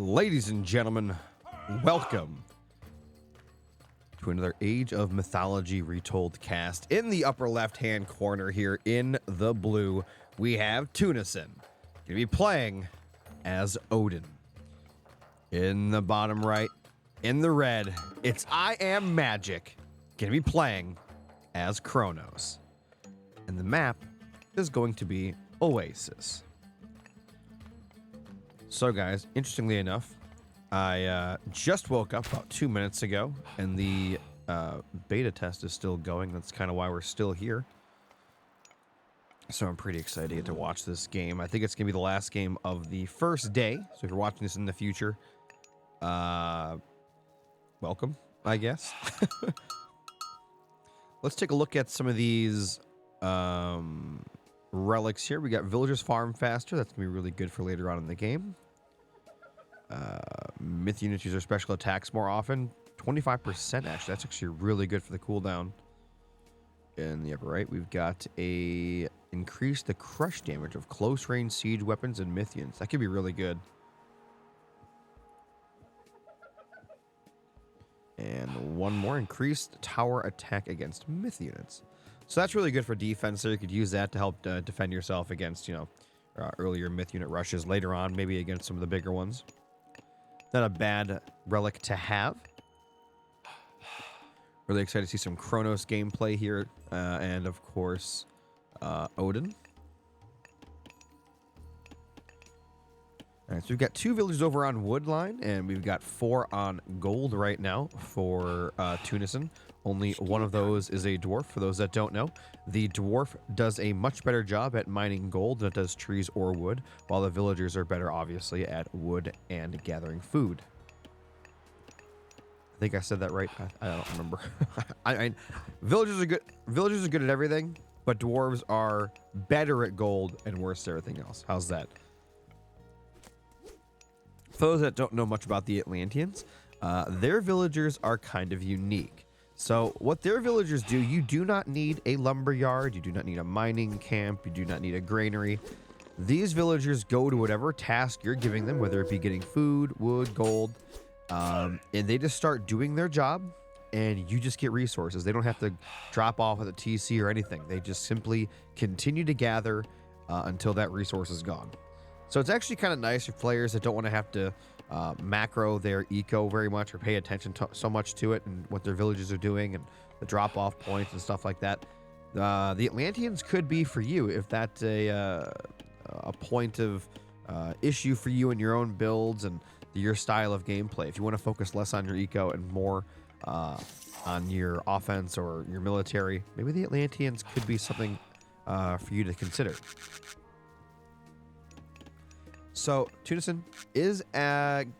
Ladies and gentlemen, welcome to another Age of Mythology Retold cast. In the upper left-hand corner here in the blue, we have Tunison. Going to be playing as Odin. In the bottom right, in the red, it's IAmMagic. Going to be playing as Kronos. And the map is going to be Oasis. So guys, interestingly enough, I just woke up about 2 minutes ago, and the beta test is still going. That's kind of why we're still here. So I'm pretty excited to get to watch this game. I think it's going to be the last game of the first day. So if you're watching this in the future, welcome, I guess. Let's take a look at some of these relics here. We got Villagers Farm Faster. That's going to be really good for later on in the game. Myth units use their special attacks more often. 25% actually. That's actually really good for the cooldown. In the upper right, we've got a increase the crush damage of close range siege weapons and myth units. That could be really good. And one more, increased tower attack against myth units. So that's really good for defense. So you could use that to help defend yourself against, earlier myth unit rushes later on, maybe against some of the bigger ones. Not a bad relic to have. Really excited to see some Kronos gameplay here, and of course, Odin. All right, so we've got 2 villagers over on Woodline, and we've got 4 on Gold right now for Tunison. Only one of those is a dwarf, for those that don't know. The dwarf does a much better job at mining gold than it does trees or wood, while the villagers are better, obviously, at wood and gathering food. I think I said that right. I don't remember. Villagers are good. Villagers are good at everything, but dwarves are better at gold and worse at everything else. How's that? For those that don't know much about the Atlanteans, their villagers are kind of unique. So what their villagers do, you do not need a lumber yard, you do not need a mining camp, you do not need a granary. These villagers go to whatever task you're giving them, whether it be getting food, wood, gold, and they just start doing their job, and you just get resources. They don't have to drop off at the TC or anything. They just simply continue to gather until that resource is gone. So it's actually kind of nice for players that don't want to have to macro their eco very much or pay attention so much to it and what their villages are doing and the drop-off points and stuff like that. The Atlanteans could be for you if that's a point of issue for you in your own builds and your style of gameplay. If you want to focus less on your eco and more on your offense or your military, maybe the Atlanteans could be something for you to consider. So, Tunison is going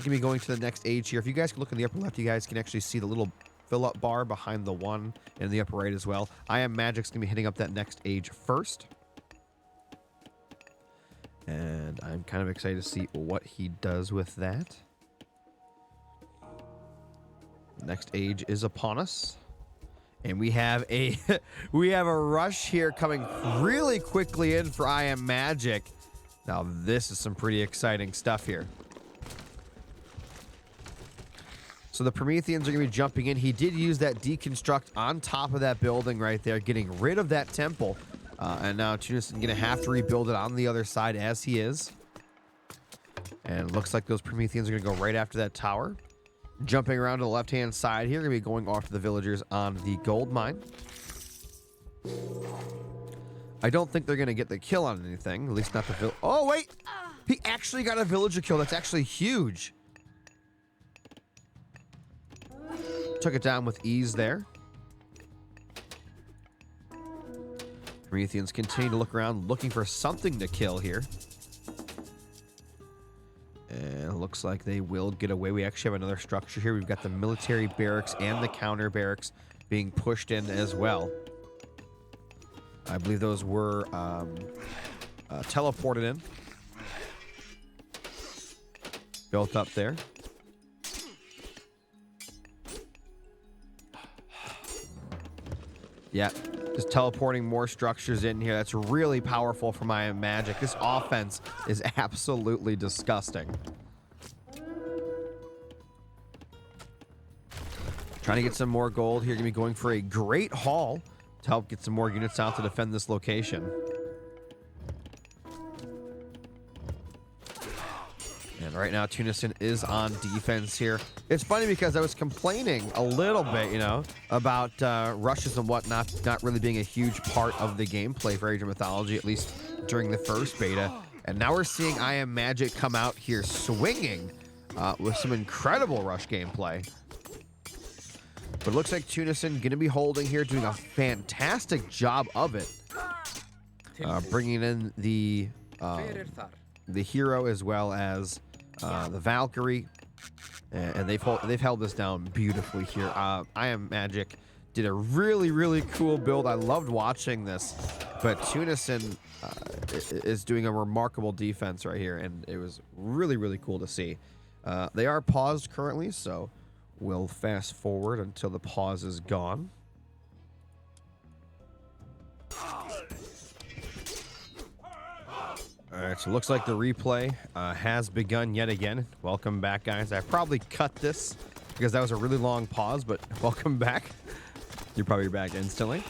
to be going to the next age here. If you guys can look in the upper left, you guys can actually see the little fill-up bar behind the 1 and in the upper right as well. IAmMagic's going to be hitting up that next age first. And I'm kind of excited to see what he does with that. Next age is upon us. And we have a rush here coming really quickly in for IAmMagic. Now, this is some pretty exciting stuff here. So the Prometheans are going to be jumping in. He did use that deconstruct on top of that building right there, getting rid of that temple. And now Tunison is going to have to rebuild it on the other side as he is. And it looks like those Prometheans are going to go right after that tower. Jumping around to the left-hand side here, going to be going off to the villagers on the gold mine. I don't think they're going to get the kill on anything. At least not the village. Oh, wait. He actually got a villager kill. That's actually huge. Took it down with ease there. Prometheans continue to look around, looking for something to kill here. And it looks like they will get away. We actually have another structure here. We've got the military barracks and the counter barracks being pushed in as well. I believe those were teleported in. Built up there. Yeah, just teleporting more structures in here. That's really powerful for IAmMagic. This offense is absolutely disgusting. Trying to get some more gold here. Gonna be going for a great haul to help get some more units out to defend this location. And right now, Tunison is on defense here. It's funny because I was complaining a little bit, you know, about rushes and whatnot not really being a huge part of the gameplay for Age of Mythology, at least during the first beta. And now we're seeing IAmMagic come out here swinging with some incredible rush gameplay. But it looks like Tunison going to be holding here, doing a fantastic job of it. Bringing in the hero as well as the Valkyrie, and they've held this down beautifully here. IAmMagic did a really cool build. I loved watching this, but Tunison is doing a remarkable defense right here, and it was really cool to see. They are paused currently, so we'll fast forward until the pause is gone. All right, so it looks like the replay has begun yet again. Welcome back, guys. I probably cut this because that was a really long pause, but welcome back. You're probably back instantly.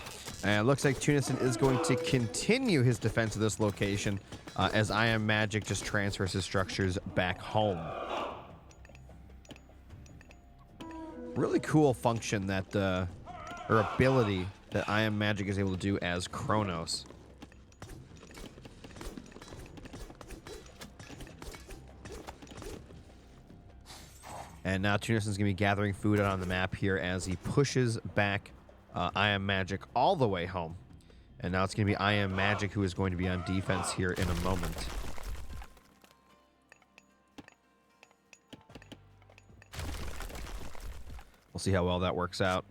And it looks like Tunison is going to continue his defense of this location as IAmMagic just transfers his structures back home. Really cool function that, or ability that IAmMagic is able to do as Kronos. And now Tunison's going to be gathering food out on the map here as he pushes back IAmMagic all the way home. And now it's going to be IAmMagic who is going to be on defense here in a moment. We'll see how well that works out.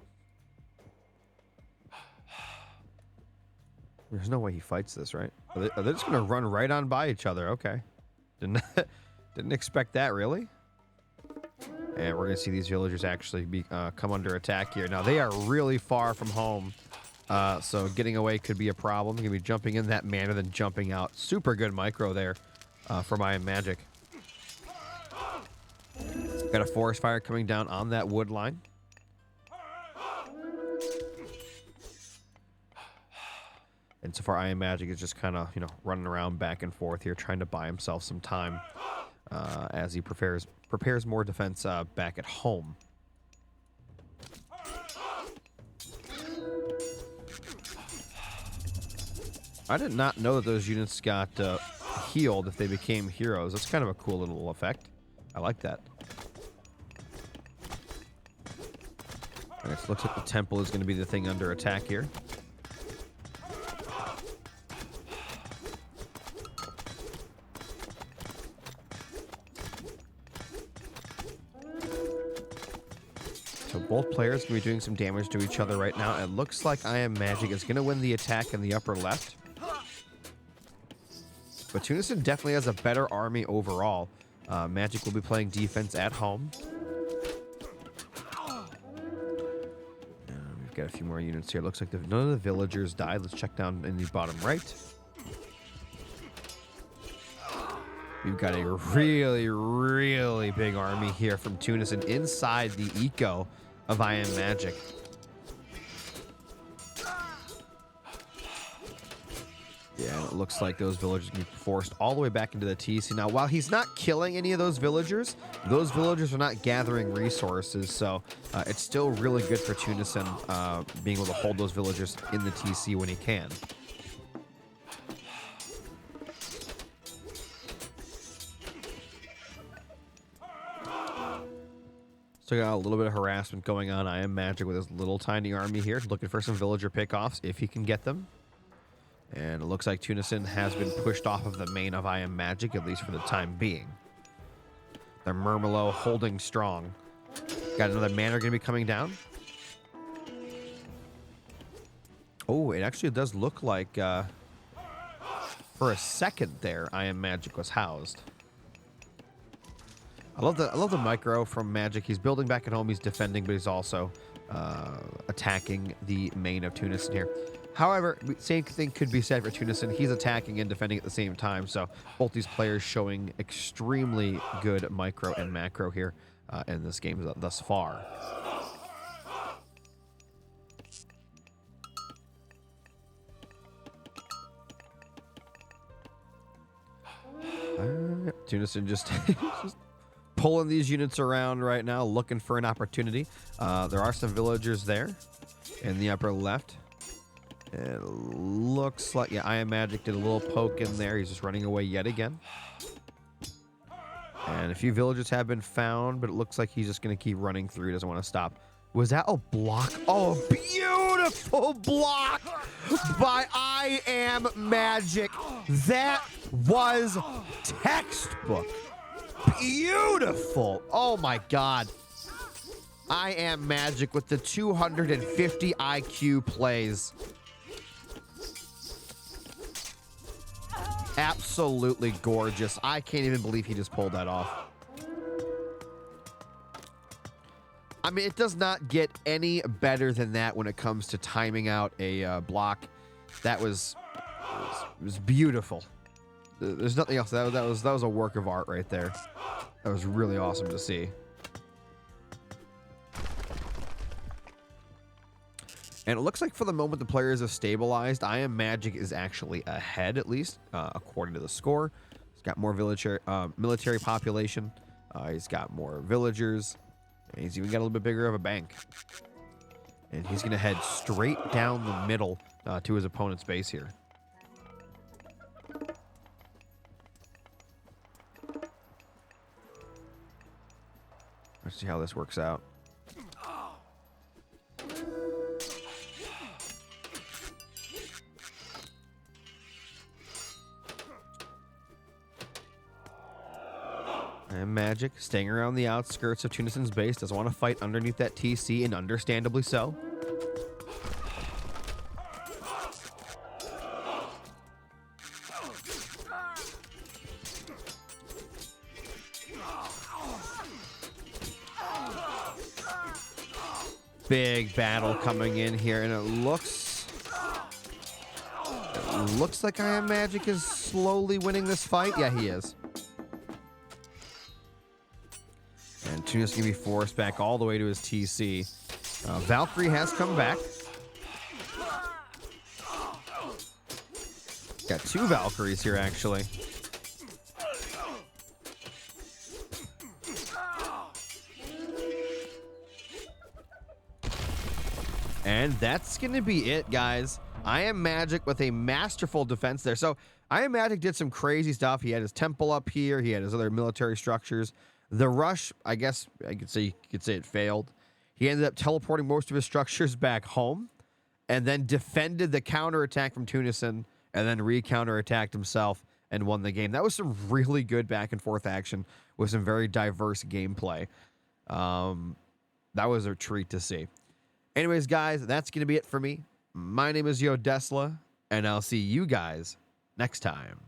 There's no way he fights this, right? Are they just going to run right on by each other? Okay. Didn't expect that, really. And we're going to see these villagers actually come under attack here. Now, they are really far from home, so getting away could be a problem. They're going to be jumping in that manner, then jumping out. Super good micro there from IAmMagic. Got a forest fire coming down on that wood line. And so far, IAmMagic is just kind of, you know, running around back and forth here, trying to buy himself some time as he prepares more defense back at home. I did not know that those units got healed if they became heroes. That's kind of a cool little effect. I like that. All right, so looks like the temple is going to be the thing under attack here. So both players can be doing some damage to each other right now. It looks like IAmMagic is going to win the attack in the upper left. But Tunison definitely has a better army overall. Magic will be playing defense at home. We've got a few more units here. Looks like none of the villagers died. Let's check down in the bottom right. We've got a really big army here from Tunison inside the eco of IAmMagic. Yeah, it looks like those villagers can be forced all the way back into the TC. Now, while he's not killing any of those villagers are not gathering resources, so it's still really good for Tunison being able to hold those villagers in the TC when he can. So got a little bit of harassment going on. IAmMagic with his little tiny army here, looking for some villager pickoffs if he can get them. And it looks like Tunison has been pushed off of the main of IAmMagic, at least for the time being. The Murmelo holding strong. Got another manor going to be coming down. Oh, it actually does look like for a second there, IAmMagic was housed. I love the micro from Magic. He's building back at home. He's defending, but he's also attacking the main of Tunison here. However, same thing could be said for Tunison. He's attacking and defending at the same time. So both these players showing extremely good micro and macro here in this game thus far. Tunison just pulling these units around right now, looking for an opportunity. There are some villagers there in the upper left. It looks like, yeah, IAmMagic did a little poke in there. He's just running away yet again. And a few villagers have been found, but it looks like he's just going to keep running through. He doesn't want to stop. Was that a block? Oh, beautiful block by IAmMagic. That was textbook. Beautiful. Oh, my God. IAmMagic with the 250 IQ plays. Absolutely gorgeous. I can't even believe he just pulled that off. I mean, it does not get any better than that when it comes to timing out a block. That was beautiful. There's nothing else. That was a work of art right there. That was really awesome to see. And it looks like for the moment the players have stabilized. IAmMagic is actually ahead, at least, according to the score. He's got more military population. He's got more villagers. And he's even got a little bit bigger of a bank. And he's going to head straight down the middle to his opponent's base here. Let's see how this works out. IAmMagic staying around the outskirts of Tunison's base. Doesn't want to fight underneath that TC, and understandably so. Big battle coming in here, and it looks like IAmMagic is slowly winning this fight. Yeah, he is. And Tunisia can be forced back all the way to his TC. Valkyrie has come back. Got two Valkyries here, actually. And that's going to be it, guys. IAmMagic with a masterful defense there. So IAmMagic did some crazy stuff. He had his temple up here. He had his other military structures. The rush, I guess you could say it failed. He ended up teleporting most of his structures back home and then defended the counterattack from Tunison and then re-counterattacked himself and won the game. That was some really good back and forth action with some very diverse gameplay. That was a treat to see. Anyways, guys, that's going to be it for me. My name is Yo Desla, and I'll see you guys next time.